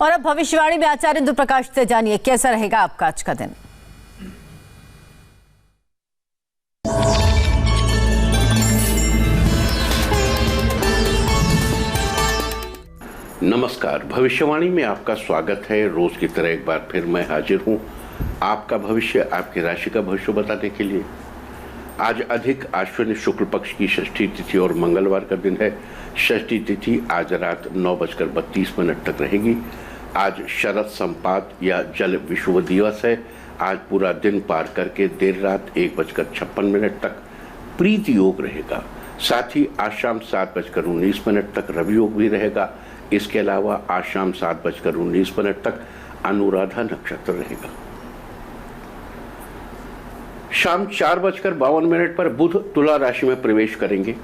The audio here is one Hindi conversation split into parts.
और अब भविष्यवाणी में आचार्य इंदु प्रकाश से जानिए कैसा रहेगा आपका आज का दिन। नमस्कार, भविष्यवाणी में आपका स्वागत है। रोज की तरह एक बार फिर मैं हाजिर हूं आपका भविष्य, आपकी राशि का भविष्य बताने के लिए। आज अधिक आश्विन शुक्ल पक्ष की षष्ठी तिथि और मंगलवार का दिन है। षष्ठी तिथि आज रात 9:32 तक रहेगी। आज शरद संपात या जल विषुव दिवस है। आज पूरा दिन पार करके देर रात 1:56 तक प्रीति योग रहेगा। साथ ही आज शाम 7:19 तक रवि योग भी रहेगा। इसके अलावा आज शाम 7:19 तक अनुराधा नक्षत्र रहेगा। शाम 4:52 पर बुध तुला राशि में प्रवेश करेंगे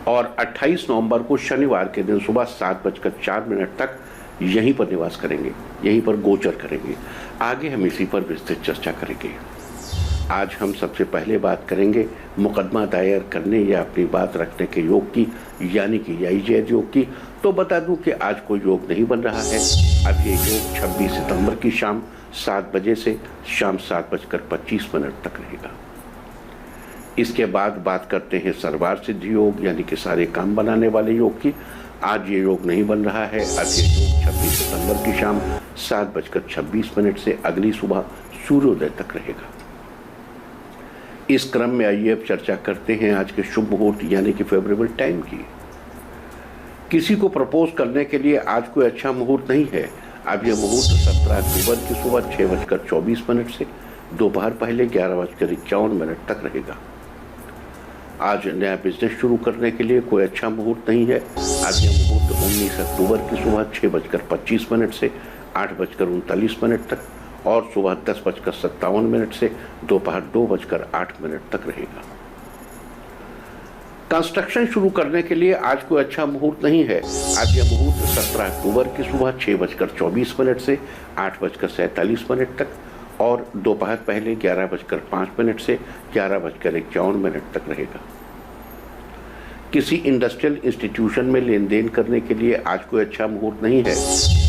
और 28 नवंबर को शनिवार के दिन सुबह 7:04 तक यहीं पर निवास करेंगे, यहीं पर गोचर करेंगे। आगे हम इसी पर विस्तृत चर्चा करेंगे। आज हम सबसे पहले बात करेंगे मुकदमा दायर करने या अपनी बात रखने के योग की, यानी कि याइजेद योग की। तो बता दूं कि आज कोई योग नहीं बन रहा है। अब ये योग 26 सितंबर की शाम 7 बजे से शाम 7:25 तक रहेगा। इसके बाद बात करते हैं सर्वार्थ सिद्धि योग, यानी कि सारे काम बनाने वाले योग की। आज ये योग नहीं बन रहा है। अब ये योग 26 सितंबर की शाम 7:26 से अगली सुबह सूर्योदय तक रहेगा। इस क्रम में आइए अब चर्चा करते हैं आज के शुभ मुहूर्त, यानी कि फेवरेबल टाइम की। किसी को प्रपोज करने के लिए आज कोई अच्छा मुहूर्त नहीं है। अब यह मुहूर्त 17 अक्टूबर की सुबह 6:24 से दोपहर पहले 11:51 तक रहेगा। आज नया बिजनेस शुरू करने के लिए कोई अच्छा मुहूर्त नहीं है। आज यह मुहूर्त 19 अक्टूबर की सुबह 6:25 से 8:39 तक और सुबह 10:57 से दोपहर 2:08 तक रहेगा। कंस्ट्रक्शन शुरू करने के लिए आज कोई अच्छा मुहूर्त नहीं है। आज यह मुहूर्त 17 अक्टूबर की सुबह 6:24 से 8:47 तक और दोपहर पहले 11:05 से 11:51 तक रहेगा। किसी इंडस्ट्रियल इंस्टीट्यूशन में लेन देन करने के लिए आज कोई अच्छा मुहूर्त नहीं है।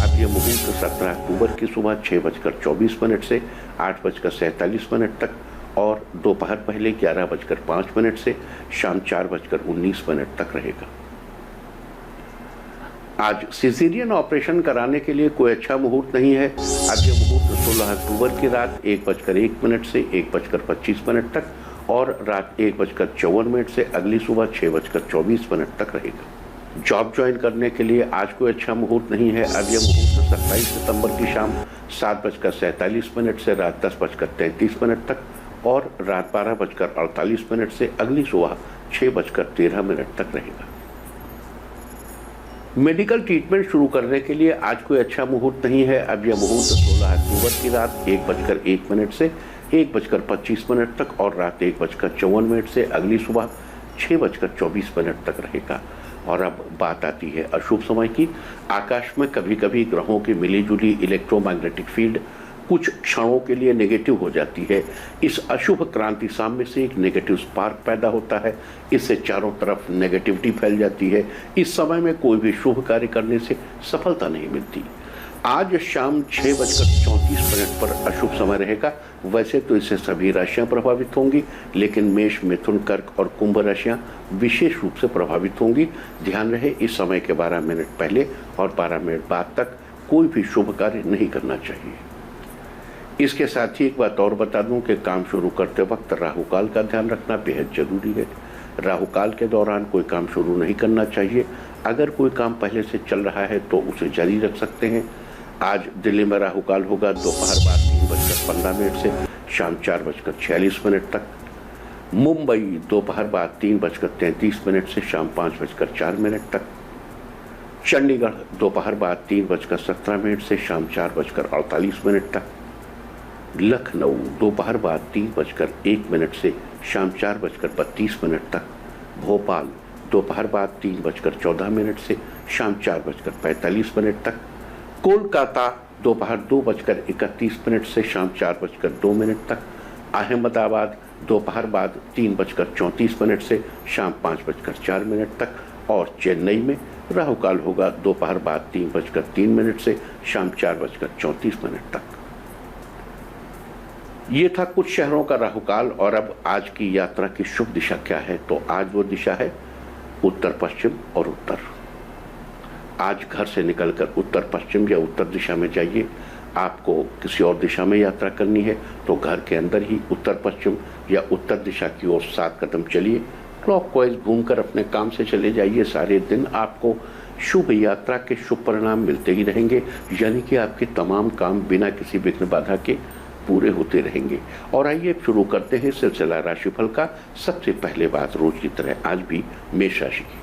अब यह मुहूर्त 17 अक्टूबर की सुबह 6:24 से 8:47 तक और दोपहर पहले 11:05 से शाम 4:19 तक रहेगा। आज सिजेरियन ऑपरेशन कराने के लिए कोई अच्छा मुहूर्त नहीं है। अब यह मुहूर्त 16 अक्टूबर की रात 1:01 से 1:25 तक और रात 1:54 से अगली सुबह 6:24 तक रहेगा। जॉब ज्वाइन करने के लिए आज कोई अच्छा मुहूर्त नहीं है। अब यह मुहूर्त 27 सितंबर की शाम 7:47 से रात 10:33 तक और रात 12:48 से अगली सुबह 6:13 तक रहेगा। मेडिकल ट्रीटमेंट शुरू करने के लिए आज कोई अच्छा मुहूर्त नहीं है। अब यह मुहूर्त 16 अक्टूबर की रात 1:01 से 1:25 तक और रात 1:54 से अगली सुबह 6:24 तक रहेगा। और अब बात आती है अशुभ समय की। आकाश में कभी कभी ग्रहों की मिलीजुली इलेक्ट्रोमैग्नेटिक फील्ड कुछ क्षणों के लिए नेगेटिव हो जाती है। इस अशुभ क्रांति साम्य से एक नेगेटिव स्पार्क पैदा होता है। इससे चारों तरफ नेगेटिविटी फैल जाती है। इस समय में कोई भी शुभ कार्य करने से सफलता नहीं मिलती। आज शाम 6:34 पर अशुभ समय रहेगा। वैसे तो इससे सभी राशियां प्रभावित होंगी, लेकिन मेष, मिथुन, कर्क और कुंभ राशियां विशेष रूप से प्रभावित होंगी। ध्यान रहे, इस समय के 12 मिनट पहले और 12 मिनट बाद तक कोई भी शुभ कार्य नहीं करना चाहिए। इसके साथ ही एक बात और बता दूं कि काम शुरू करते वक्त राहुकाल का ध्यान रखना बेहद जरूरी है। राहुकाल के दौरान कोई काम शुरू नहीं करना चाहिए। अगर कोई काम पहले से चल रहा है तो उसे जारी रख सकते हैं। आज दिल्ली में राहुकाल होगा दोपहर बाद 3:15 से शाम 4:46 तक। मुंबई दोपहर बाद 3:33 से शाम 5:04 तक। चंडीगढ़ दोपहर बाद 3:17 से शाम 4:48 तक। लखनऊ दोपहर बाद 3:01 से शाम 4:32 तक। भोपाल दोपहर बाद 3:14 से शाम 4:45 तक। कोलकाता दोपहर 2:31 से शाम 4:02 तक। अहमदाबाद दोपहर बाद 3:34 से शाम 5:04 तक और चेन्नई में राहु काल होगा दोपहर बाद 3:03 से शाम 4:34 तक। ये था कुछ शहरों का राहु काल। और अब आज की यात्रा की शुभ दिशा क्या है, तो आज वो दिशा है उत्तर पश्चिम और उत्तर। आज घर से निकलकर उत्तर पश्चिम या उत्तर दिशा में जाइए। आपको किसी और दिशा में यात्रा करनी है तो घर के अंदर ही उत्तर पश्चिम या उत्तर दिशा की ओर 7 कदम चलिए। क्लॉकवाइज घूमकर अपने काम से चले जाइए। सारे दिन आपको शुभ यात्रा के शुभ परिणाम मिलते ही रहेंगे, यानी कि आपके तमाम काम बिना किसी विघ्न बाधा के पूरे होते रहेंगे। और आइए शुरू करते हैं सिलसिला राशिफल का। सबसे पहले बात रोज की तरह आज भी मेष राशि की।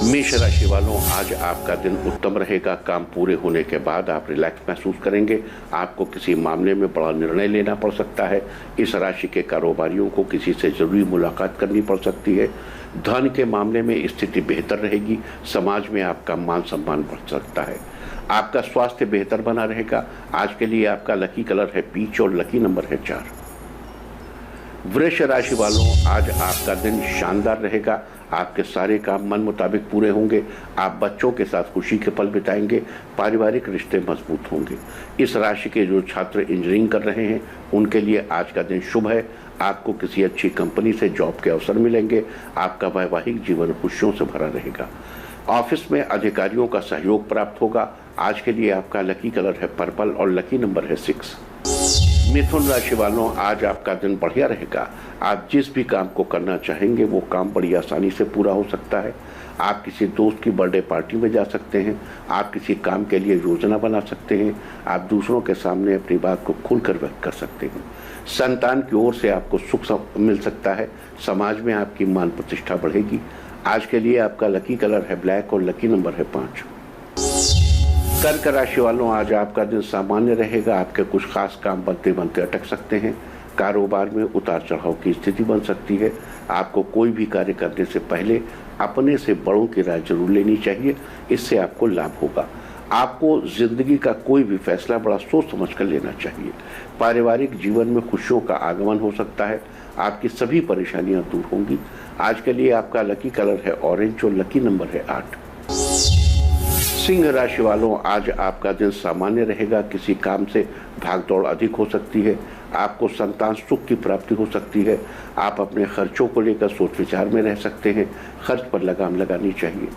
मेष राशि वालों, आज आपका दिन उत्तम रहेगा। काम पूरे होने के बाद आप रिलैक्स महसूस करेंगे। आपको किसी मामले में बड़ा निर्णय लेना पड़ सकता है। इस राशि के कारोबारियों को किसी से जरूरी मुलाकात करनी पड़ सकती है। धन के मामले में स्थिति बेहतर रहेगी। समाज में आपका मान सम्मान बढ़ सकता है। आपका स्वास्थ्य बेहतर बना रहेगा। आज के लिए आपका लकी कलर है पीच और लकी नंबर है 4। वृष राशि वालों, आज आपका दिन शानदार रहेगा। आपके सारे काम मन मुताबिक पूरे होंगे। आप बच्चों के साथ खुशी के पल बिताएंगे। पारिवारिक रिश्ते मजबूत होंगे। इस राशि के जो छात्र इंजीनियरिंग कर रहे हैं उनके लिए आज का दिन शुभ है। आपको किसी अच्छी कंपनी से जॉब के अवसर मिलेंगे। आपका वैवाहिक जीवन खुशियों से भरा रहेगा। ऑफिस में अधिकारियों का सहयोग प्राप्त होगा। आज के लिए आपका लकी कलर है पर्पल और लकी नंबर है 6। मिथुन राशि वालों, आज आपका दिन बढ़िया रहेगा। आप जिस भी काम को करना चाहेंगे वो काम बड़ी आसानी से पूरा हो सकता है। आप किसी दोस्त की बर्थडे पार्टी में जा सकते हैं। आप किसी काम के लिए योजना बना सकते हैं। आप दूसरों के सामने अपनी बात को खुलकर व्यक्त कर सकते हैं। संतान की ओर से आपको सुख मिल सकता है। समाज में आपकी मान प्रतिष्ठा बढ़ेगी। आज के लिए आपका लकी कलर है ब्लैक और लकी नंबर है 5। कर्क राशि वालों, आज आपका दिन सामान्य रहेगा। आपके कुछ खास काम बनते बनते अटक सकते हैं। कारोबार में उतार चढ़ाव की स्थिति बन सकती है। आपको कोई भी कार्य करने से पहले अपने से बड़ों की राय जरूर लेनी चाहिए। इससे आपको लाभ होगा। आपको जिंदगी का कोई भी फैसला बड़ा सोच समझ कर लेना चाहिए। पारिवारिक जीवन में खुशियों का आगमन हो सकता है। आपकी सभी परेशानियां दूर होंगी। आज के लिए आपका लकी कलर है ऑरेंज और लकी नंबर है 8। सिंह राशि वालों, आज आपका दिन सामान्य रहेगा। किसी काम से भागदौड़ अधिक हो सकती है। आपको संतान सुख की प्राप्ति हो सकती है। आप अपने खर्चों को लेकर सोच विचार में रह सकते हैं। खर्च पर लगाम लगानी चाहिए।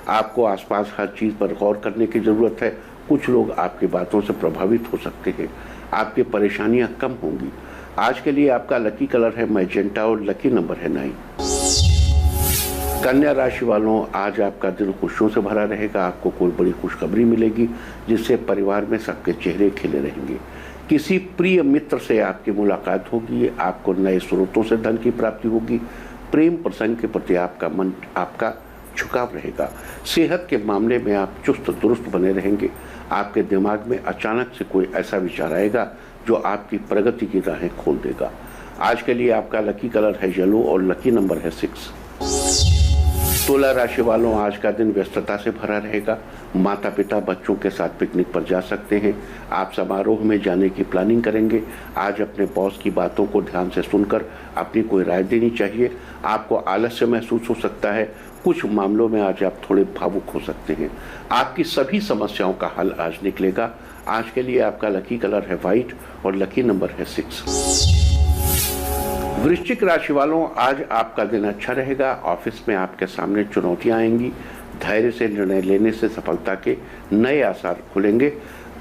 आपको आसपास हर चीज़ पर गौर करने की ज़रूरत है। कुछ लोग आपकी बातों से प्रभावित हो सकते हैं। आपकी परेशानियां कम होंगी। आज के लिए आपका लकी कलर है मैजेंटा और लकी नंबर है 9। कन्या राशि वालों, आज आपका दिन खुशियों से भरा रहेगा। आपको कोई बड़ी खुशखबरी मिलेगी जिससे परिवार में सबके चेहरे खिले रहेंगे। किसी प्रिय मित्र से आपकी मुलाकात होगी। आपको नए स्रोतों से धन की प्राप्ति होगी। प्रेम प्रसंग के प्रति आपका झुकाव रहेगा। सेहत के मामले में आप चुस्त दुरुस्त बने रहेंगे। आपके दिमाग में अचानक से कोई ऐसा विचार आएगा जो आपकी प्रगति की राहें खोल देगा। आज के लिए आपका लकी कलर है येलो और लकी नंबर है 6। तुला राशि वालों, आज का दिन व्यस्तता से भरा रहेगा। माता पिता बच्चों के साथ पिकनिक पर जा सकते हैं। आप समारोह में जाने की प्लानिंग करेंगे। आज अपने बॉस की बातों को ध्यान से सुनकर अपनी कोई राय देनी चाहिए। आपको आलस्य महसूस हो सकता है। कुछ मामलों में आज आप थोड़े भावुक हो सकते हैं। आपकी सभी समस्याओं का हल आज निकलेगा। आज के लिए आपका लकी कलर है व्हाइट और लकी नंबर है 6। वृश्चिक राशि वालों, आज आपका दिन अच्छा रहेगा। ऑफिस में आपके सामने चुनौतियां आएंगी। धैर्य से निर्णय लेने से सफलता के नए आसार खुलेंगे।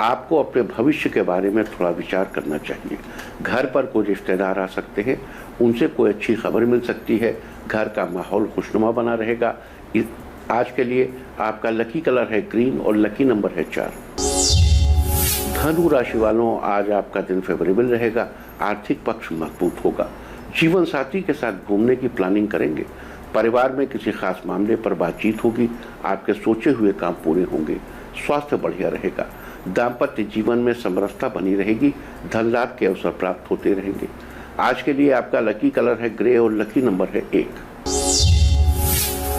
आपको अपने भविष्य के बारे में थोड़ा विचार करना चाहिए। घर पर कोई रिश्तेदार आ सकते हैं। उनसे कोई अच्छी खबर मिल सकती है। घर का माहौल खुशनुमा बना रहेगा। आज के लिए आपका लकी कलर है ग्रीन और लकी नंबर है 4। धनु राशि वालों, आज आपका दिन फेवरेबल रहेगा। आर्थिक पक्ष मजबूत होगा। जीवन साथी के साथ घूमने की प्लानिंग करेंगे। परिवार में किसी खास मामले पर बातचीत होगी। आपके सोचे हुए काम पूरे होंगे। स्वास्थ्य बढ़िया रहेगा। दाम्पत्य जीवन में समरसता बनी रहेगी। धन लाभ के अवसर प्राप्त होते रहेंगे। आज के लिए आपका लकी कलर है ग्रे और लकी नंबर है 1।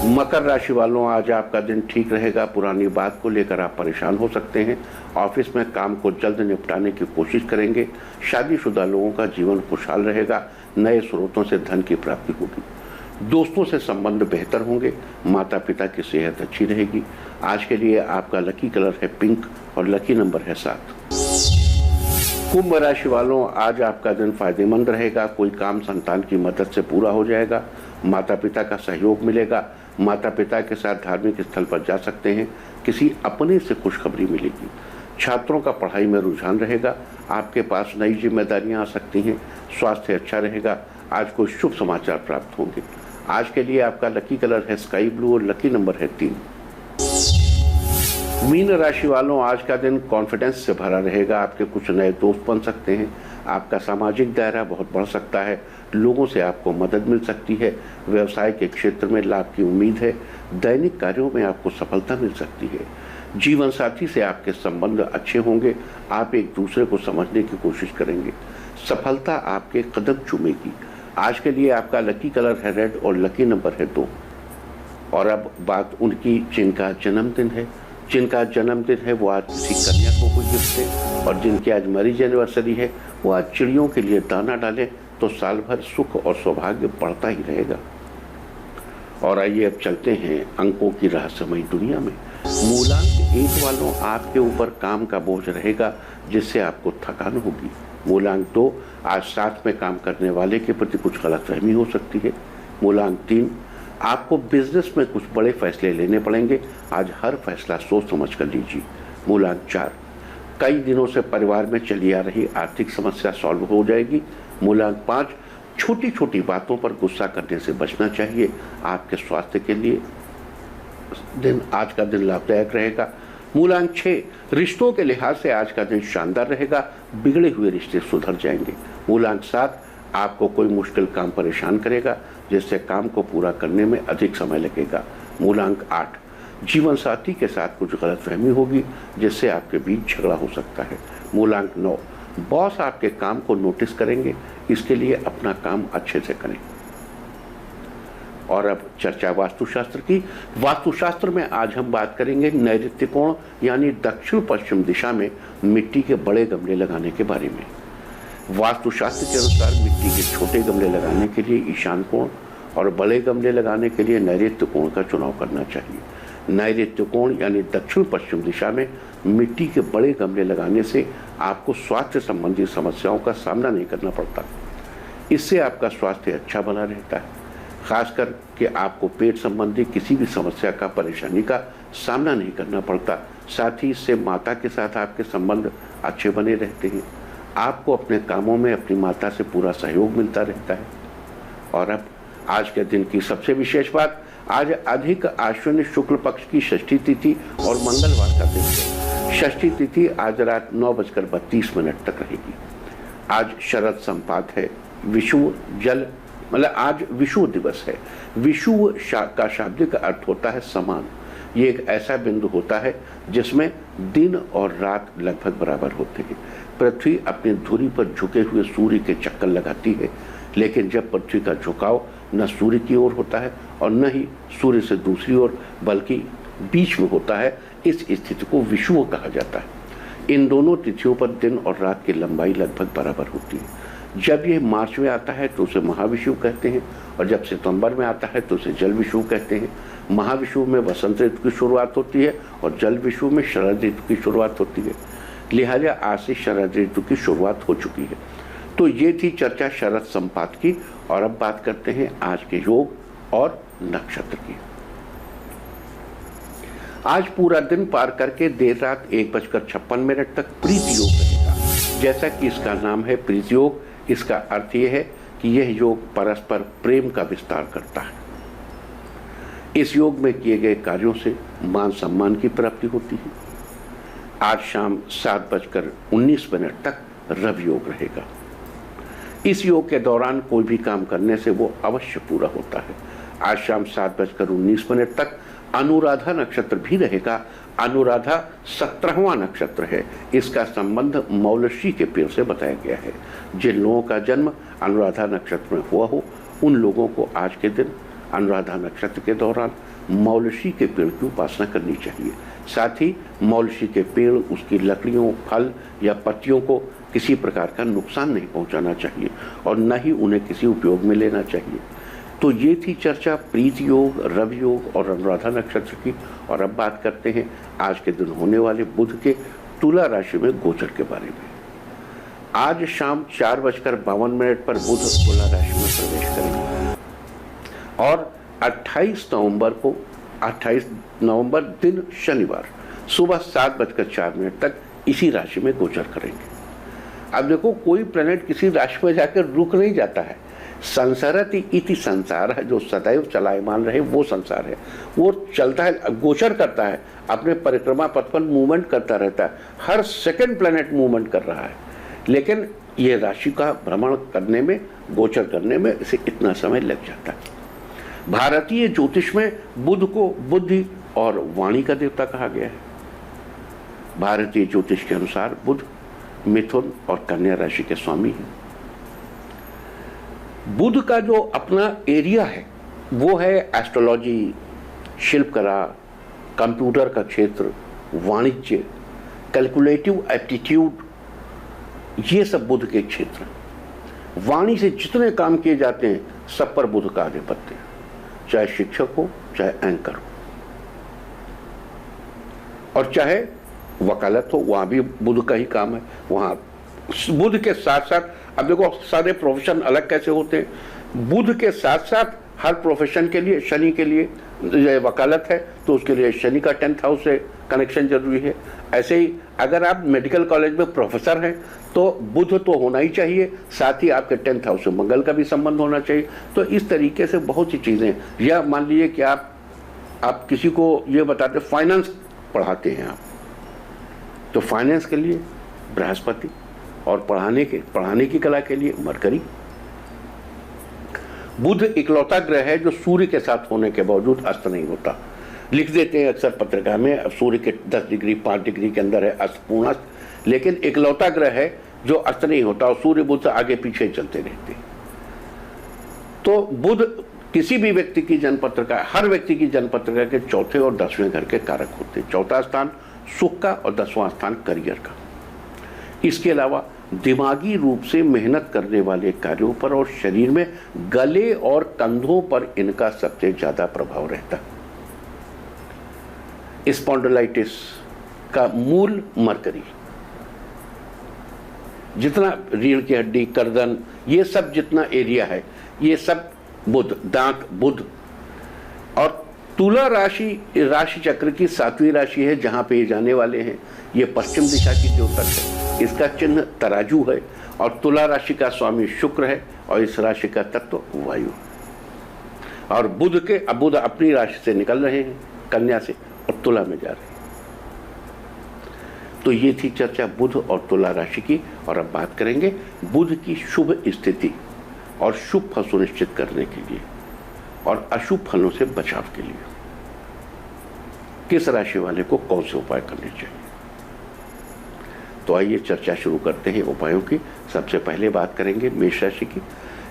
मकर राशि वालों, आज आपका दिन ठीक रहेगा। पुरानी बात को लेकर आप परेशान हो सकते हैं। ऑफिस में काम को जल्द निपटाने की कोशिश करेंगे। शादीशुदा लोगों का जीवन खुशहाल रहेगा। नए स्रोतों से धन की प्राप्ति होगी। दोस्तों से संबंध बेहतर होंगे, माता पिता की सेहत अच्छी रहेगी। आज के लिए आपका लकी कलर है पिंक और लकी नंबर है 7। कुंभ राशि वालों, आज आपका दिन फायदेमंद रहेगा। कोई काम संतान की मदद से पूरा हो जाएगा। माता पिता का सहयोग मिलेगा। माता पिता के साथ धार्मिक स्थल पर जा सकते हैं। किसी अपने से खुशखबरी मिलेगी। छात्रों का पढ़ाई में रुझान रहेगा। आपके पास नई जिम्मेदारियां आ सकती हैं। स्वास्थ्य अच्छा रहेगा। आज कोई शुभ समाचार प्राप्त होंगे। आज के लिए आपका लकी कलर है स्काई ब्लू और लकी नंबर है 3। मीन राशि वालों, आज का दिन कॉन्फिडेंस से भरा रहेगा। आपके कुछ नए दोस्त बन सकते हैं। आपका सामाजिक दायरा बहुत बढ़ सकता है। लोगों से आपको मदद मिल सकती है। व्यवसाय के क्षेत्र में लाभ की उम्मीद है। दैनिक कार्यों में आपको सफलता मिल सकती है। जीवन साथी से आपके संबंध अच्छे होंगे। आप एक दूसरे को समझने की कोशिश करेंगे। सफलता आपके कदम चूमेगी। आज के लिए आपका लकी कलर है रेड और लकी नंबर है 2। और अब बात उनकी जिनका जन्मदिन है। जिनका जन्मदिन है वो आज किसी कन्या को कोई गिफ्ट दे, और जिनकी आज मैरिज एनिवर्सरी है वो आज चिड़ियों के लिए दाना डालें, तो साल भर सुख और सौभाग्य बढ़ता ही रहेगा। और आइए अब चलते हैं अंकों की रहस्यमयी दुनिया में। मूलांक 1 वालों, आपके ऊपर काम का बोझ रहेगा जिससे आपको थकान होगी। मूलांक 2, आज साथ में काम करने वाले के प्रति कुछ गलतफहमी हो सकती है। मूलांक 3, आपको बिजनेस में कुछ बड़े फैसले लेने पड़ेंगे। आज हर फैसला सोच समझ कर लीजिए। मूलांक 4, कई दिनों से परिवार में चली आ रही आर्थिक समस्या सॉल्व हो जाएगी। मूलांक 5, छोटी छोटी बातों पर गुस्सा करने से बचना चाहिए। आपके स्वास्थ्य के लिए आज का दिन लाभदायक रहेगा। मूलांक 6, रिश्तों के लिहाज से आज का दिन शानदार रहेगा। बिगड़े हुए रिश्ते सुधर जाएंगे। मूलांक 7, आपको कोई मुश्किल काम परेशान करेगा जिससे काम को पूरा करने में अधिक समय लगेगा। मूलांक 8, जीवन साथी के साथ कुछ गलतफहमी होगी जिससे आपके बीच झगड़ा हो सकता है। मूलांक 9, बॉस आपके काम को नोटिस करेंगे, इसके लिए अपना काम अच्छे से करें। और अब चर्चा वास्तुशास्त्र की। वास्तुशास्त्र में आज हम बात करेंगे नैऋत्य कोण यानी दक्षिण पश्चिम दिशा में मिट्टी के बड़े गमले लगाने के बारे में। वास्तुशास्त्र के अनुसार मिट्टी के छोटे गमले लगाने के लिए ईशान कोण और बड़े गमले लगाने के लिए नैऋत्य कोण का चुनाव करना चाहिए। नैऋत्य कोण यानी दक्षिण पश्चिम दिशा में मिट्टी के बड़े गमले लगाने से आपको स्वास्थ्य संबंधी समस्याओं का सामना नहीं करना पड़ता। इससे आपका स्वास्थ्य अच्छा बना रहता है। खासकर कि आपको पेट संबंधी किसी भी समस्या का परेशानी का सामना नहीं करना पड़ता। साथ ही इससे माता के साथ आपके संबंध अच्छे बने रहते हैं। आपको अपने कामों में अपनी माता से पूरा सहयोग मिलता रहता है। और अब आज के दिन की सबसे विशेष बात, आज अधिक आश्विन शुक्ल पक्ष की षष्ठी तिथि और मंगलवार का दिन है। षष्ठी तिथि आज रात 9:32 तक रहेगी। आज शरद संपात है। विषुव जल मतलब आज विषुव दिवस है। विषुव का शाब्दिक अर्थ होता है समान। ये एक ऐसा बिंदु होता है जिसमें दिन और रात लगभग बराबर होते हैं। पृथ्वी अपनी धुरी पर झुके हुए सूर्य के चक्कर लगाती है, लेकिन जब पृथ्वी का झुकाव न सूर्य की ओर होता है और न ही सूर्य से दूसरी ओर बल्कि बीच में होता है, इस स्थिति को विषुव कहा जाता है। इन दोनों तिथियों पर दिन और रात की लंबाई लगभग बराबर होती है। जब ये मार्च में आता है तो उसे महाविषुव कहते हैं, और जब सितंबर में आता है तो उसे जल विषुव कहते हैं। महाविषुव में वसंत ऋतु की शुरुआत होती है और जल विषुव में शरद ऋतु की शुरुआत होती है। लिहाजा आज से शरद ऋतु की शुरुआत हो चुकी है। तो ये थी चर्चा शरद संपात की। और अब बात करते हैं आज के योग और नक्षत्र की। आज पूरा दिन पार करके देर रात 1:56 तक प्रीति योग रहेगा। जैसा कि इसका नाम है प्रीति योग, इसका अर्थ यह है कि यह योग परस्पर प्रेम का विस्तार करता है। इस योग में किए गए कार्यों से मान सम्मान की प्राप्ति होती है। आज शाम 7:19 तक रवि योग रहेगा। इस योग के दौरान कोई भी काम करने से वो अवश्य पूरा होता है। आज शाम 7:19 तक अनुराधा नक्षत्र भी रहेगा। अनुराधा 17वां नक्षत्र है। इसका संबंध मौलशी के पेड़ से बताया गया है। जिन लोगों का जन्म अनुराधा नक्षत्र में हुआ हो, उन लोगों को आज के दिन अनुराधा नक्षत्र के दौरान मौलशी के पेड़ की उपासना करनी चाहिए। साथ ही मौलशी के पेड़, उसकी लकड़ियों, फल या पत्तियों को किसी प्रकार का नुकसान नहीं पहुंचाना चाहिए और न ही उन्हें किसी उपयोग में लेना चाहिए। तो ये थी चर्चा प्रीति योग, रवि योग और अनुराधा नक्षत्र की। और अब बात करते हैं आज के दिन होने वाले बुध के तुला राशि में गोचर के बारे में। आज शाम 4:52 पर बुध तुला राशि में प्रवेश करेंगे और 28 नवंबर दिन शनिवार सुबह 7:04 तक इसी राशि में गोचर करेंगे। अब देखो, कोई प्लेनेट किसी राशि में जाकर रुक नहीं जाता है। संसारति इति संसार है, जो सदैव चलायमान रहे वो संसार है। वो चलता है, गोचर करता है, अपने परिक्रमा पथ पर मूवमेंट करता रहता है। हर सेकंड प्लेनेट मूवमेंट कर रहा है, लेकिन ये राशि का भ्रमण करने में, गोचर करने में इसे इतना समय लग जाता है। भारतीय ज्योतिष में बुध को बुद्धि और वाणी का देवता कहा गया है। भारतीय ज्योतिष के अनुसार बुध मिथुन और कन्या राशि के स्वामी हैं। बुध का जो अपना एरिया है वो है एस्ट्रोलॉजी, शिल्पकला, कंप्यूटर का क्षेत्र, वाणिज्य, कैलकुलेटिव एप्टीट्यूड, ये सब बुध के क्षेत्र हैं। वाणी से जितने काम किए जाते हैं सब पर बुध का आधिपत्य है, चाहे शिक्षक हो, चाहे एंकर हो, और चाहे वकालत हो, वहां भी बुध का ही काम है। वहां बुध के साथ साथ, अब देखो सारे प्रोफेशन अलग कैसे होते हैं, बुध के साथ साथ हर प्रोफेशन के लिए, शनि के लिए वकालत है तो उसके लिए शनि का 10th हाउस से कनेक्शन जरूरी है। ऐसे ही अगर आप मेडिकल कॉलेज में प्रोफेसर हैं तो बुध तो होना ही चाहिए, साथ ही आपके 10th हाउस से मंगल का भी संबंध होना चाहिए। तो इस तरीके से बहुत सी चीजें, या मान लीजिए कि आप किसी को ये बताते फाइनेंस पढ़ाते हैं आप, तो फाइनेंस के लिए बृहस्पति, और पढ़ाने की कला के लिए मरकरी। बुध इकलौता ग्रह है जो सूर्य के साथ होने के बावजूद अस्त नहीं होता। लिख देते हैं अक्सर पत्रिका में, अब सूर्य के 10 डिग्री 5 डिग्री के अंदर है अस्त, पूर्ण अस्त, लेकिन इकलौता ग्रह है जो अस्त नहीं होता और सूर्य बुध से आगे पीछे चलते रहते। तो बुध किसी भी व्यक्ति की जन्मपत्रिका, हर व्यक्ति की जन्मपत्रिका के चौथे और 10वें घर के कारक होते हैं। चौथा स्थान सुख का और 10वां स्थान करियर का। इसके अलावा दिमागी रूप से मेहनत करने वाले कार्यों पर और शरीर में गले और कंधों पर इनका सबसे ज्यादा प्रभाव रहता है। स्पॉन्डिलाइटिस का मूल मरकरी, जितना रीढ़ की हड्डी, गर्दन, ये सब जितना एरिया है ये सब बुध, दांत बुध। और तुला राशि चक्र की 7वीं राशि है जहां पे ये जाने वाले हैं। ये पश्चिम दिशा की द्योतक है, इसका चिन्ह तराजू है, और तुला राशि का स्वामी शुक्र है, और इस राशि का तत्व वायु। और बुध अपनी राशि से निकल रहे हैं, कन्या से, और तुला में जा रहे हैं। तो ये थी चर्चा बुध और तुला राशि की। और अब बात करेंगे बुध की शुभ स्थिति और शुभ फल सुनिश्चित करने के लिए और अशुभ फलों से बचाव के लिए किस राशि वाले को कौन से उपाय करने चाहिए। तो आइए चर्चा शुरू करते हैं उपायों की। सबसे पहले बात करेंगे मेष राशि की।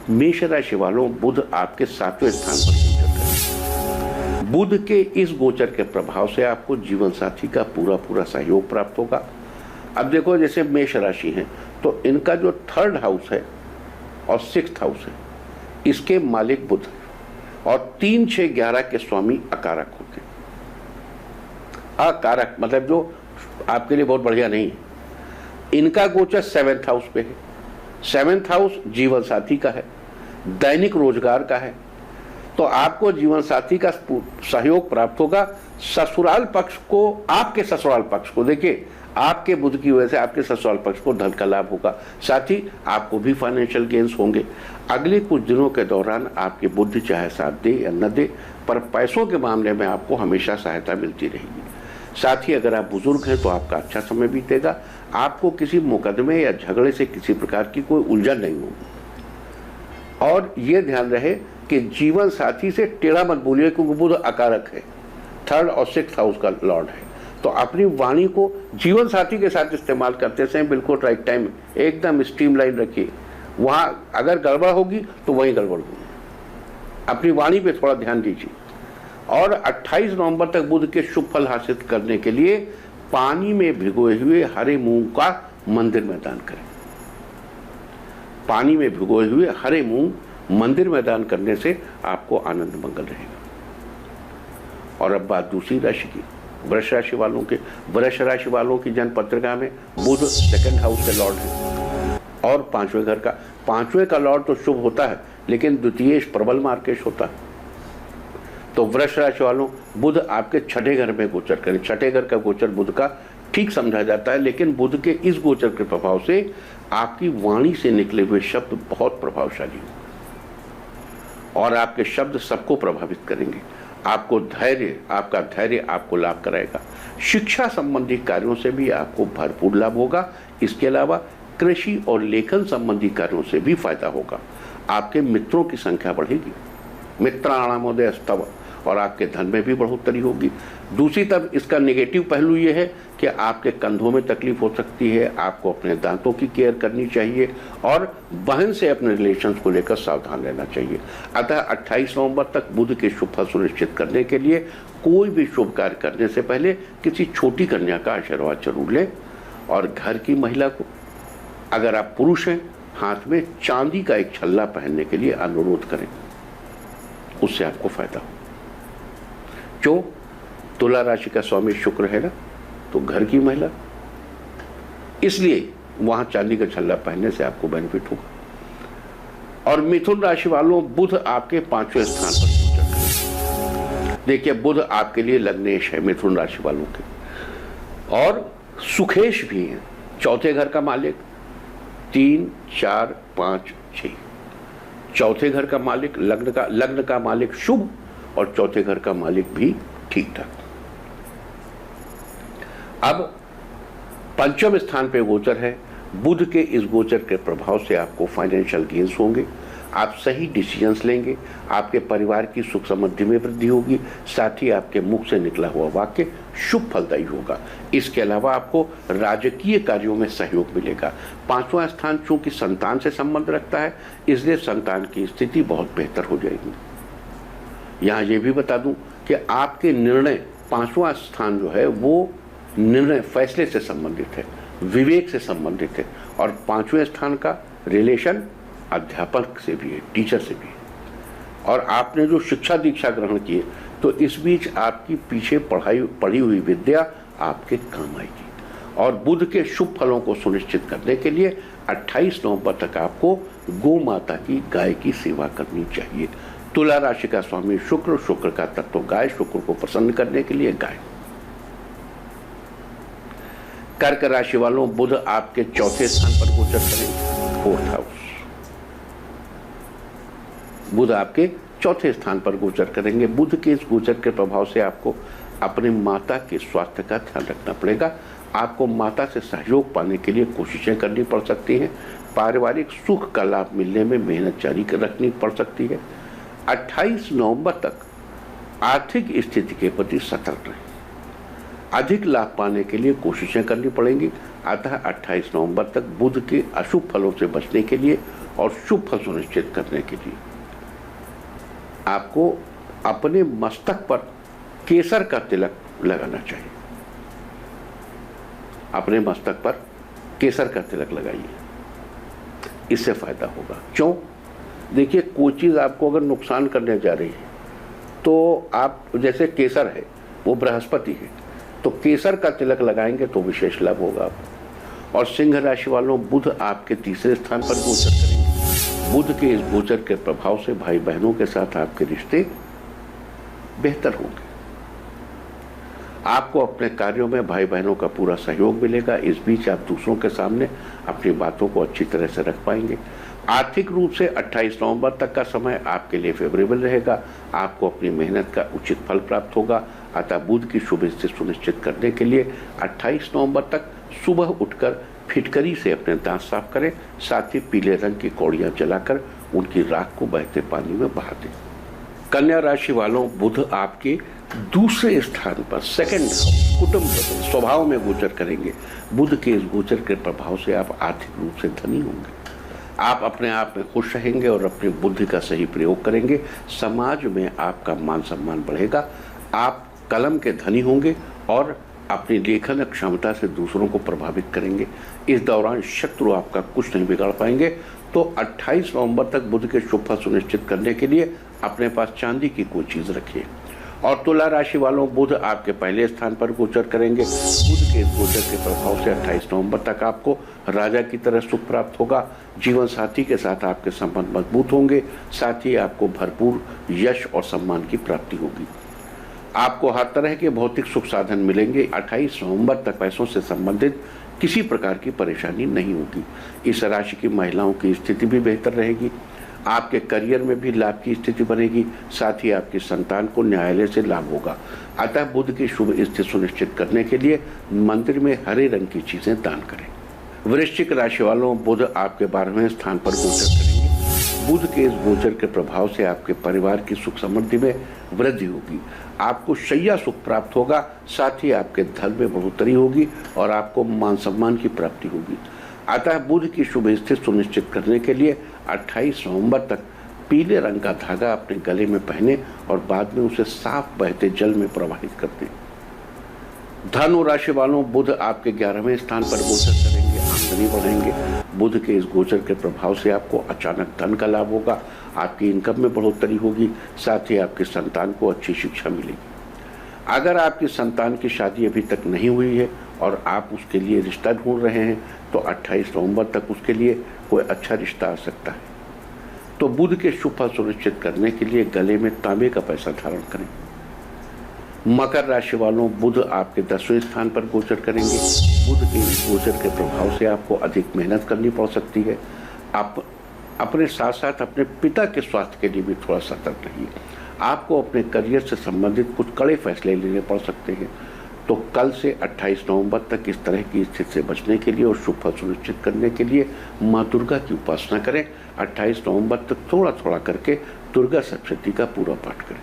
मेष राशि वालों, बुध आपके 7वें स्थान पर गोचर करेंगे। बुध के इस गोचर के प्रभाव से आपको जीवन साथी का पूरा सहयोग प्राप्त होगा। अब देखो, जैसे मेष राशि है तो इनका जो 3rd हाउस है और 6th हाउस है, इसके मालिक बुध है, और 3, 6, 11 के स्वामी अकारक होते हैं। अकारक मतलब जो आपके लिए बहुत बढ़िया नहीं है। इनका गोचर 7th हाउस पे है। 7th हाउस जीवन साथी का है, दैनिक रोजगार का है, तो आपको जीवन साथी का सहयोग प्राप्त होगा। ससुराल पक्ष को, आपके ससुराल पक्ष को, देखिए आपके बुध की वजह से आपके ससुराल पक्ष को धन का लाभ होगा, साथ ही आपको भी फाइनेंशियल गेन्स होंगे। अगले कुछ दिनों के दौरान आपकी बुद्धि चाहे साथ दे या न दे, पर पैसों के मामले में आपको हमेशा सहायता मिलती रहेगी। साथ ही अगर आप बुजुर्ग हैं तो आपका अच्छा समय बीतेगा। आपको किसी मुकदमे या झगड़े से किसी प्रकार की कोई उलझन नहीं होगी। और ये ध्यान रहे कि जीवन साथी से टेढ़ा मत बोलिए, क्योंकि बुध अकारक है, 3rd और 6th हाउस का लॉर्ड है। तो अपनी वाणी को जीवन साथी के साथ इस्तेमाल करते समय बिल्कुल राइट टाइम एकदम स्ट्रीमलाइन रखिए। वहां अगर गड़बड़ होगी तो वहीं गड़बड़ होगी। अपनी वाणी पे थोड़ा ध्यान दीजिए। और 28 नवंबर तक बुध के शुभ फल हासिल करने के लिए पानी में भिगोए हुए हरे मूंग का मंदिर में दान करें। पानी में भिगोए हुए हरे मूंग मंदिर में दान करने से आपको आनंद मंगल रहेगा। और अब बात दूसरी राशि की, वृष राशि वालों के। वृष राशि वालों की जन्म पत्रिका में बुध सेकंड हाउस के लॉर्ड है और पांचवें घर का। पांचवें का लॉर्ड तो शुभ होता है, लेकिन द्वितीय प्रबल मार्केश होता है। तो वृष राशि वालों, बुध आपके छठे घर में गोचर करें। छठे घर का गोचर बुध का ठीक समझा जाता है, लेकिन बुध के इस गोचर के प्रभाव से आपकी वाणी से निकले हुए शब्द बहुत प्रभावशाली होंगे और आपके शब्द सबको प्रभावित करेंगे। आपको आपका धैर्य आपको लाभ कराएगा। शिक्षा संबंधी कार्यों से भी आपको भरपूर लाभ होगा। इसके अलावा कृषि और लेखन संबंधी कार्यों से भी फायदा होगा। आपके मित्रों की संख्या बढ़ेगी, मित्राणामोदय स्तव, और आपके धन में भी बढ़ोतरी होगी। दूसरी तरफ इसका नेगेटिव पहलू ये है कि आपके कंधों में तकलीफ हो सकती है, आपको अपने दांतों की केयर करनी चाहिए और बहन से अपने रिलेशंस को लेकर सावधान रहना चाहिए। अतः 28 नवंबर तक बुध के शुभ फल सुनिश्चित करने के लिए कोई भी शुभ कार्य करने से पहले किसी छोटी कन्या का आशीर्वाद जरूर लें। और घर की महिला को, अगर आप पुरुष हैं, हाथ में चांदी का एक छल्ला पहनने के लिए अनुरोध करें, उससे आपको फायदा हो। जो तुला राशि का स्वामी शुक्र है ना, तो घर की महिला, इसलिए वहां चांदी का छल्ला पहनने से आपको बेनिफिट होगा। और मिथुन राशि वालों, बुध आपके 5वें स्थान पर गोचर करें। देखिए, बुध आपके लिए लग्नेश है मिथुन राशि वालों के, और सुखेश भी है। चौथे घर का मालिक 3, 4, 5, 6। चौथे घर का मालिक, लग्न का मालिक शुभ, और चौथे घर का मालिक भी ठीक ठाक। अब पंचम स्थान पे गोचर है। बुध के इस गोचर के प्रभाव से आपको फाइनेंशियल गेन्स होंगे, आप सही डिसीजंस लेंगे, आपके परिवार की सुख समृद्धि में वृद्धि होगी, साथ ही आपके मुख से निकला हुआ वाक्य शुभ फलदायी होगा। इसके अलावा आपको राजकीय कार्यों में सहयोग मिलेगा। 5वां स्थान चूंकि संतान से संबंध रखता है, इसलिए संतान की स्थिति बहुत बेहतर हो जाएगी। यहाँ ये भी बता दूं कि आपके निर्णय, 5वां स्थान जो है वो निर्णय फैसले से संबंधित है, विवेक से संबंधित है, और 5वें स्थान का रिलेशन अध्यापक से भी है, टीचर से भी है। और आपने जो शिक्षा दीक्षा ग्रहण की है, तो इस बीच आपकी पीछे पढ़ी हुई विद्या आपके काम आएगी। और बुध के शुभ फलों को सुनिश्चित करने के लिए 28 नवंबर तक आपको गौ माता की, गाय की सेवा करनी चाहिए। तुला राशि का स्वामी शुक्र, शुक्र का तत्व गाय, शुक्र को प्रसन्न करने के लिए गाय। कर्क राशि वालों, बुध आपके चौथे स्थान पर गोचर करेंगे, 4th हाउस। बुध आपके चौथे स्थान पर गोचर करेंगे। बुध के इस गोचर के प्रभाव से आपको अपने माता के स्वास्थ्य का ध्यान रखना पड़ेगा। आपको माता से सहयोग पाने के लिए कोशिशें करनी पड़ सकती हैं। पारिवारिक सुख का लाभ मिलने में मेहनत जारी रखनी पड़ सकती है। 28 नवंबर तक आर्थिक स्थिति के प्रति सतर्क रहें। अधिक लाभ पाने के लिए कोशिशें करनी पड़ेंगी। अतः 28 नवंबर तक बुध के अशुभ फलों से बचने के लिए और शुभ फल सुनिश्चित करने के लिए आपको अपने मस्तक पर केसर का तिलक लगाना चाहिए। अपने मस्तक पर केसर का तिलक लगाइए, इससे फायदा होगा। क्यों? देखिए, कोई चीज़ आपको अगर नुकसान करने जा रही है, तो आप, जैसे केसर है वो बृहस्पति है, तो केसर का तिलक लगाएंगे तो विशेष लाभ होगा आपको। और सिंह राशि वालों, बुध आपके 3रे स्थान पर गोचर करेंगे। बुध के इस गोचर के प्रभाव से भाई बहनों के साथ आपके रिश्ते बेहतर होंगे। आपको अपने कार्यों में भाई बहनों का पूरा सहयोग मिलेगा। इस बीच आप दूसरों के सामने अपनी बातों को अच्छी तरह से रख पाएंगे। आर्थिक रूप से 28 नवंबर तक का समय आपके लिए फेवरेबल रहेगा। आपको अपनी मेहनत का उचित फल प्राप्त होगा। अतः बुध की शुभ स्थिति सुनिश्चित करने के लिए 28 नवंबर तक सुबह उठकर फिटकरी से अपने दांत साफ करें, साथ ही पीले रंग की कौड़ियां जलाकर उनकी राख को बहते पानी में बहा दें। कन्या राशि वालों, बुध आपके 2रे स्थान पर, सेकंड हाउस, कुटुंब स्वभाव में गोचर करेंगे। बुध के इस गोचर के प्रभाव से आप आर्थिक रूप से धनी होंगे। आप अपने आप में खुश रहेंगे और अपनी बुद्धि का सही प्रयोग करेंगे। समाज में आपका मान सम्मान बढ़ेगा। आप कलम के धनी होंगे और अपनी लेखन क्षमता से दूसरों को प्रभावित करेंगे। इस दौरान शत्रु आपका कुछ नहीं बिगाड़ पाएंगे तो 28 नवंबर तक बुध के शुभ फल सुनिश्चित करने के लिए अपने पास चांदी की कोई चीज रखिए। और तुला राशि वालों, बुध आपके पहले स्थान पर गोचर करेंगे। बुध के इस गोचर के प्रभाव से 28 नवंबर तक आपको राजा की तरह सुख प्राप्त होगा। जीवन साथी के साथ आपके संबंध मजबूत होंगे, साथ ही आपको भरपूर यश और सम्मान की प्राप्ति होगी। आपको हर तरह के भौतिक सुख साधन मिलेंगे। 28 नवंबर तक पैसों से संबंधित किसी प्रकार की परेशानी नहीं होगी। इस राशि की महिलाओं की स्थिति भी बेहतर रहेगी। आपके करियर में भी लाभ की स्थिति बनेगी, साथ ही आपकी संतान को न्यायालय से लाभ होगा। अतः बुध की शुभ स्थिति सुनिश्चित करने के लिए मंदिर में हरे रंग की चीजें दान करें। वृश्चिक राशि वालों, बुध आपके 12वें स्थान पर गोचर करेंगे। बुध के इस गोचर के प्रभाव से आपके परिवार की सुख समृद्धि में वृद्धि होगी। आपको शैया सुख प्राप्त होगा, साथ ही आपके धन में बढ़ोतरी होगी और आपको मान सम्मान की प्राप्ति होगी। अतः बुध की शुभ स्थिति सुनिश्चित करने के लिए 28 नवंबर तक पीले रंग का धागा अपने गले में पहने और बाद में उसे साफ बहते जल में प्रवाहित कर दें। धनु राशि वालों, बुध आपके 11वें स्थान पर गोचर करेंगे, आमदनी बढ़ाएंगे। बुध के इस गोचर के प्रभाव से आपको अचानक धन का लाभ होगा, आपकी इनकम में बढ़ोतरी होगी, साथ ही आपकी संतान को अच्छी शिक्षा मिलेगी। अगर आपकी संतान की शादी अभी तक नहीं हुई है और आप उसके लिए रिश्ता ढूंढ रहे हैं तो 28 नवंबर तक उसके लिए कोई अच्छा रिश्ता आ सकता है। तो बुध के शुभ फल सुनिश्चित करने के लिए गले में तांबे का पैसा धारण करें। मकर राशि वालों, बुध आपके 10वें स्थान पर गोचर करेंगे। बुध के इस गोचर के प्रभाव से आपको अधिक मेहनत करनी पड़ सकती है। आप अपने साथ साथ अपने पिता के स्वास्थ्य के लिए भी थोड़ा सतर्क रहिए। आपको अपने करियर से संबंधित कुछ कड़े फैसले लेने पड़ सकते हैं। तो कल से 28 नवंबर तक इस तरह की स्थिति से बचने के लिए और शुभ फल सुनिश्चित करने के लिए माँ दुर्गा की उपासना करें। 28 नवंबर तक थोड़ा थोड़ा करके दुर्गा सप्तशती का पूरा पाठ करें।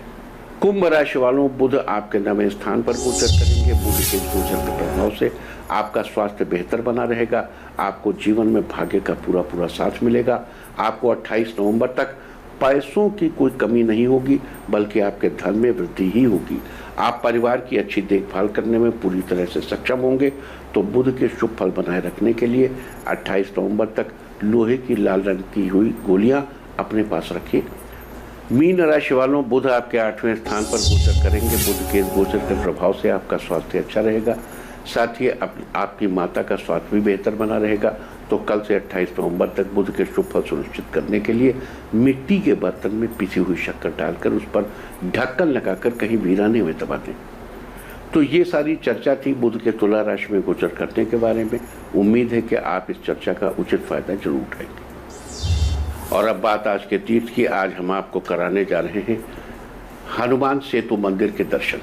कुंभ राशि वालों, बुध आपके 9वें स्थान पर गोचर करेंगे। बुध के गोचर के प्रभाव से आपका स्वास्थ्य बेहतर बना रहेगा। आपको जीवन में भाग्य का पूरा साथ मिलेगा। आपको 28 नवंबर तक पैसों की कोई कमी नहीं होगी, बल्कि आपके धन में वृद्धि ही होगी। आप परिवार की अच्छी देखभाल करने में पूरी तरह से सक्षम होंगे। तो बुध के शुभ फल बनाए रखने के लिए 28 नवंबर तक लोहे की लाल रंग की हुई गोलियां अपने पास रखिए। मीन राशि वालों, बुध आपके 8वें स्थान पर गोचर करेंगे। बुध के इस गोचर के प्रभाव से आपका स्वास्थ्य अच्छा रहेगा, साथ ही आपकी माता का स्वास्थ्य भी बेहतर बना रहेगा। तो कल से 28 नवंबर तक बुध के शुभ फल सुनिश्चित करने के लिए मिट्टी के बर्तन में पिसी हुई शक्कर डालकर उस पर ढक्कन लगाकर कहीं वीराने में दबा दें। तो ये सारी चर्चा थी बुध के तुला राशि में गोचर करने के बारे में। उम्मीद है कि आप इस चर्चा का उचित फायदा जरूर उठाएंगे। और अब बात आज के तीर्थ की। आज हम आपको कराने जा रहे हैं हनुमान सेतु मंदिर के दर्शन।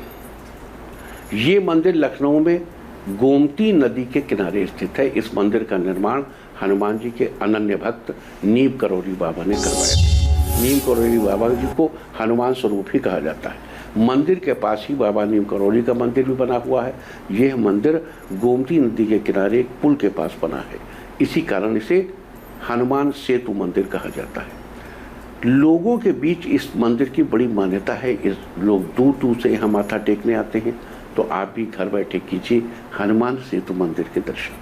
ये मंदिर लखनऊ में गोमती नदी के किनारे स्थित है। इस मंदिर का निर्माण हनुमान जी के अनन्य भक्त नीम करौली बाबा ने करवाया था। नीम करौली बाबा जी को हनुमान स्वरूप ही कहा जाता है। मंदिर के पास ही बाबा नीम करौली का मंदिर भी बना हुआ है। यह मंदिर गोमती नदी के किनारे एक पुल के पास बना है, इसी कारण इसे हनुमान सेतु मंदिर कहा जाता है। लोगों के बीच इस मंदिर की बड़ी मान्यता है। इस लोग दूर दूर से यहाँ माथा टेकने आते हैं। तो आप भी घर बैठे कीजिए हनुमान सेतु मंदिर के दर्शन।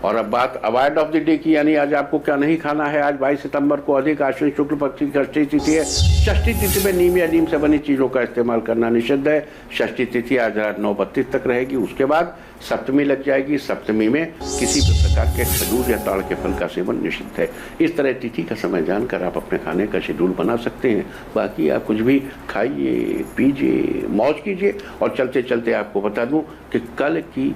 और अब बात अवॉइड ऑफ द डे की, यानी आज आपको क्या नहीं खाना है। आज 22 सितंबर को अधिक आश्विन शुक्ल पक्ष की षष्ठी तिथि है। षष्ठी तिथि में नीम या नीम से बनी चीज़ों का इस्तेमाल करना निषिद्ध है। षष्ठी तिथि आज रात 9:32 तक रहेगी। उसके बाद सप्तमी लग जाएगी। सप्तमी में किसी भी प्रकार के खजूर या ताड़ के फल का सेवन निषिद्ध है। इस तरह तिथि का समय जानकर आप अपने खाने का शेड्यूल बना सकते हैं। बाकी आप कुछ भी खाइए, पीजिए, मौज कीजिए। और चलते चलते आपको बता दूं कि कल की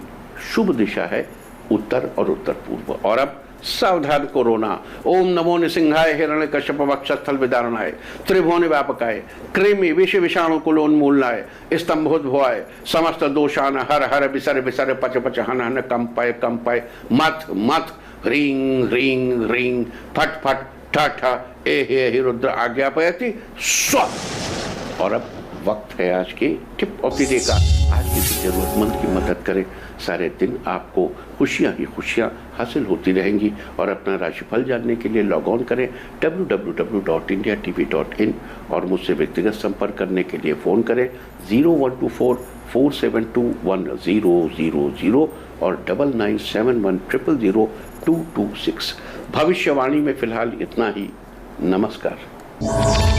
शुभ दिशा है उत्तर और उत्तर पूर्व। और अब सावधान कोरोना। ओम नमो निसिंहाय हिरण्यकश्यप वक्षस्थल विदारणाय त्रिभुवन व्यापकाय कृमि विष विषाणु कुलोन्मूलनाय स्तंभोद्भवाय समस्त दोषान हर हर विसर विसर पच पच हन हन कंपय कंपय मथ मथ ह्रीं ह्रीं ह्रीं फट फट ठ ठ ए हे रुद्र आज्ञापयति स्व। और अब वक्त है आज की टिप ऑफ द डे का। आज किसी जरूरतमंद की मदद करें। सारे दिन आपको खुशियां ही खुशियां हासिल होती रहेंगी। और अपना राशिफल जानने के लिए लॉग ऑन करें www.indiatv.in और मुझसे व्यक्तिगत संपर्क करने के लिए फ़ोन करें 012447210000 और 9971000226। भविष्यवाणी में फिलहाल इतना ही। नमस्कार।